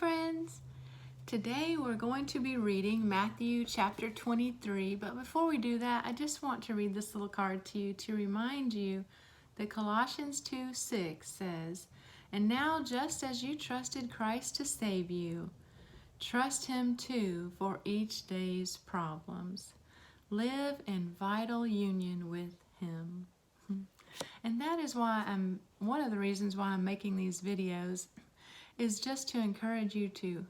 friends! Today we're going to be reading Matthew chapter 23, but before we do that, I just want to read this little card to you to remind you that Colossians 2:6 says, "And now just as you trusted Christ to save you, trust Him too for each day's problems. Live in vital union with Him." And that is why one of the reasons why I'm making these videos is just to encourage you to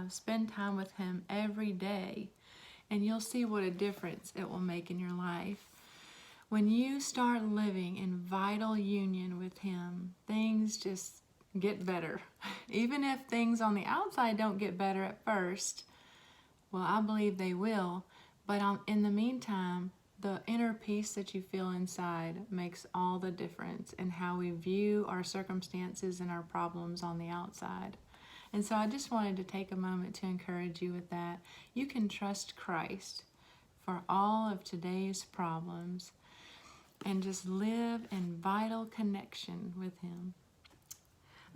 spend time with Him every day, and you'll see what a difference it will make in your life. When you start living in vital union with Him, things just get better. Even if things on the outside don't get better at first, well, I believe they will, but in the meantime, the inner peace that you feel inside makes all the difference in how we view our circumstances and our problems on the outside. And so I just wanted to take a moment to encourage you with that. You can trust Christ for all of today's problems and just live in vital connection with Him.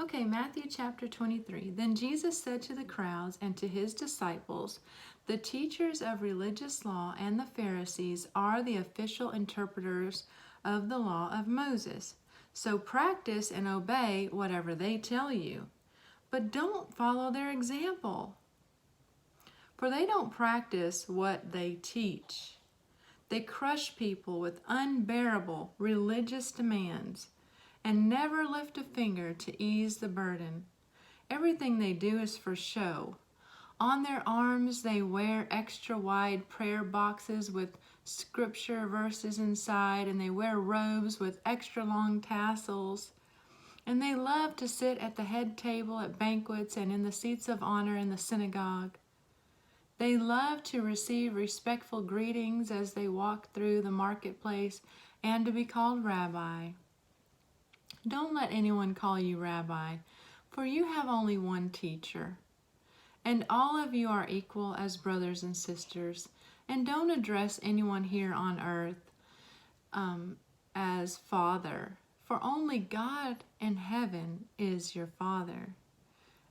Okay, Matthew chapter 23. Then Jesus said to the crowds and to His disciples, "The teachers of religious law and the Pharisees are the official interpreters of the law of Moses. So practice and obey whatever they tell you. But don't follow their example, for they don't practice what they teach. They crush people with unbearable religious demands and never lift a finger to ease the burden. Everything they do is for show. On their arms they wear extra wide prayer boxes with scripture verses inside, and they wear robes with extra long tassels. And they love to sit at the head table at banquets and in the seats of honor in the synagogue. They love to receive respectful greetings as they walk through the marketplace and to be called rabbi. Don't let anyone call you rabbi, for you have only one teacher, and all of you are equal as brothers and sisters. And don't address anyone here on earth as Father, for only God in heaven is your Father.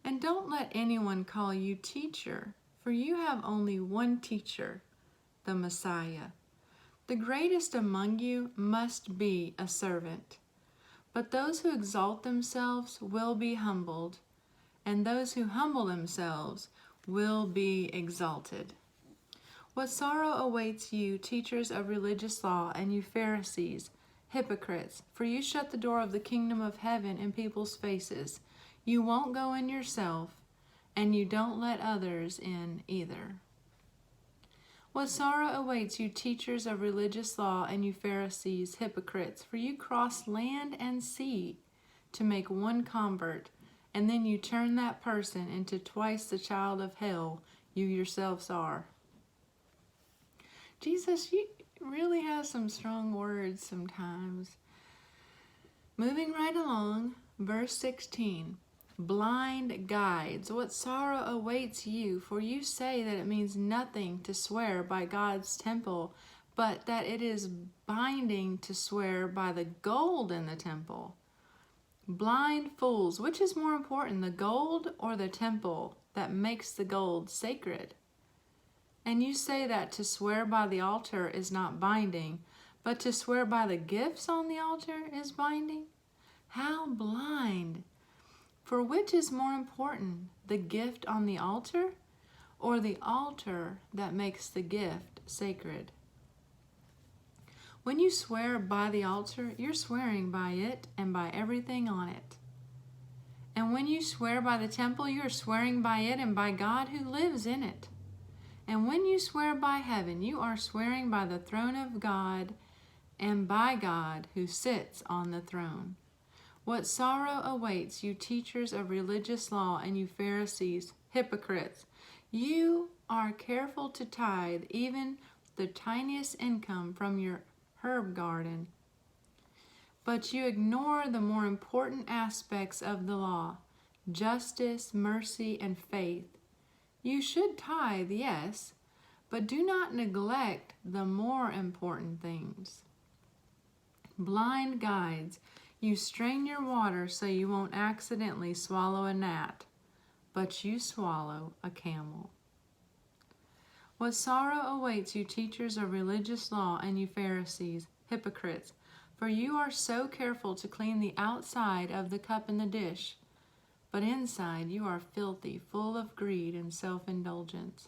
And don't let anyone call you teacher, for you have only one teacher, the Messiah. The greatest among you must be a servant. But those who exalt themselves will be humbled, and those who humble themselves will be exalted. What sorrow awaits you, teachers of religious law, and you Pharisees, hypocrites, for you shut the door of the kingdom of heaven in people's faces. You won't go in yourself, and you don't let others in either. What sorrow awaits you, teachers of religious law, and you Pharisees, hypocrites, for you cross land and sea to make one convert, and then you turn that person into twice the child of hell you yourselves are." Jesus, you really has some strong words sometimes. Moving right along, verse 16. Blind guides, what sorrow awaits you, for you say that it means nothing to swear by God's temple, but that it is binding to swear by the gold in the temple. Blind fools, which is more important, the gold or the temple that makes the gold sacred? And you say that to swear by the altar is not binding, but to swear by the gifts on the altar is binding? How blind! For which is more important, the gift on the altar or the altar that makes the gift sacred? When you swear by the altar, you're swearing by it and by everything on it. And when you swear by the temple, you're swearing by it and by God who lives in it. And when you swear by heaven, you are swearing by the throne of God and by God who sits on the throne. What sorrow awaits you, teachers of religious law, and you Pharisees, hypocrites! You are careful to tithe even the tiniest income from your herb garden, but you ignore the more important aspects of the law: justice, mercy, and faith. You should tithe, yes, but do not neglect the more important things. Blind guides, you strain your water so you won't accidentally swallow a gnat, but you swallow a camel. What sorrow awaits you, teachers of religious law, and you Pharisees, hypocrites, for you are so careful to clean the outside of the cup and the dish, but inside you are filthy, full of greed and self-indulgence.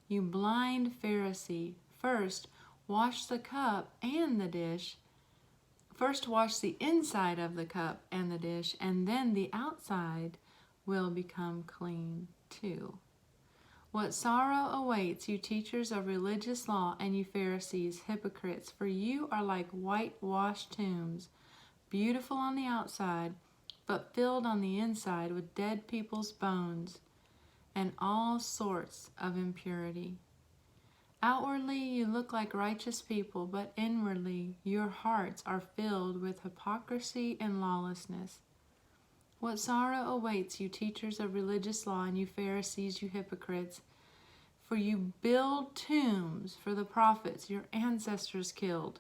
You blind Pharisee, first wash the cup and the dish. First wash the inside of the cup and the dish, and then the outside will become clean too. What sorrow awaits you, teachers of religious law, and you Pharisees, hypocrites, for you are like whitewashed tombs, beautiful on the outside, but filled on the inside with dead people's bones and all sorts of impurity. Outwardly you look like righteous people, but inwardly your hearts are filled with hypocrisy and lawlessness. What sorrow awaits you, teachers of religious law, and you Pharisees, you hypocrites, for you build tombs for the prophets your ancestors killed,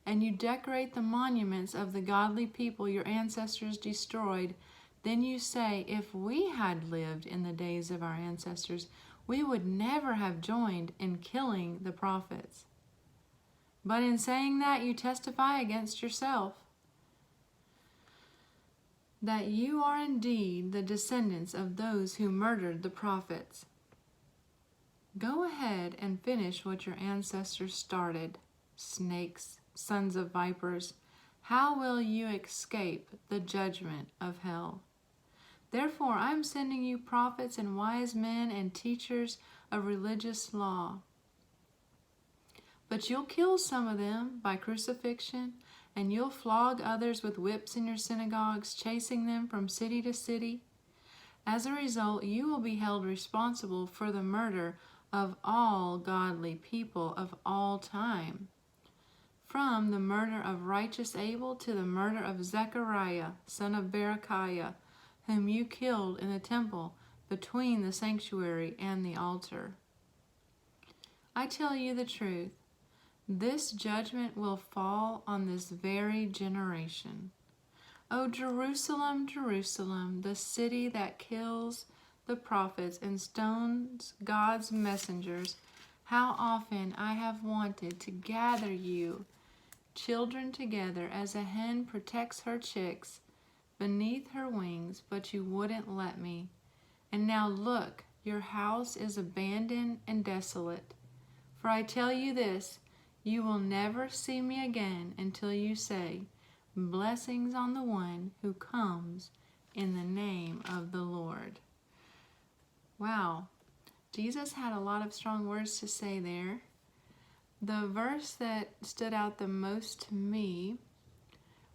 and you decorate the monuments of the godly people your ancestors destroyed. Then you say, if we had lived in the days of our ancestors, we would never have joined in killing the prophets. But in saying that, you testify against yourself, that you are indeed the descendants of those who murdered the prophets. Go ahead and finish what your ancestors started, snakes, sons of vipers. How will you escape the judgment of hell? Therefore, I am sending you prophets and wise men and teachers of religious law. But you'll kill some of them by crucifixion, and you'll flog others with whips in your synagogues, chasing them from city to city. As a result, you will be held responsible for the murder of all godly people of all time, from the murder of righteous Abel to the murder of Zechariah, son of Berechiah, whom you killed in the temple between the sanctuary and the altar. I tell you the truth, this judgment will fall on this very generation. O Jerusalem, Jerusalem, the city that kills the prophets and stones God's messengers, how often I have wanted to gather you, children, together as a hen protects her chicks beneath her wings, but you wouldn't let me. And now look, your house is abandoned and desolate. For I tell you this, you will never see me again until you say, blessings on the one who comes in the name of the Lord. Wow, Jesus had a lot of strong words to say there. The verse that stood out the most to me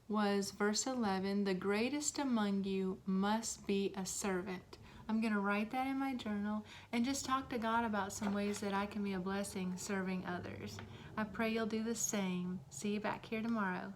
was verse 11, the greatest among you must be a servant. I'm going to write that in my journal and just talk to God about some ways that I can be a blessing serving others. I pray you'll do the same. See you back here tomorrow.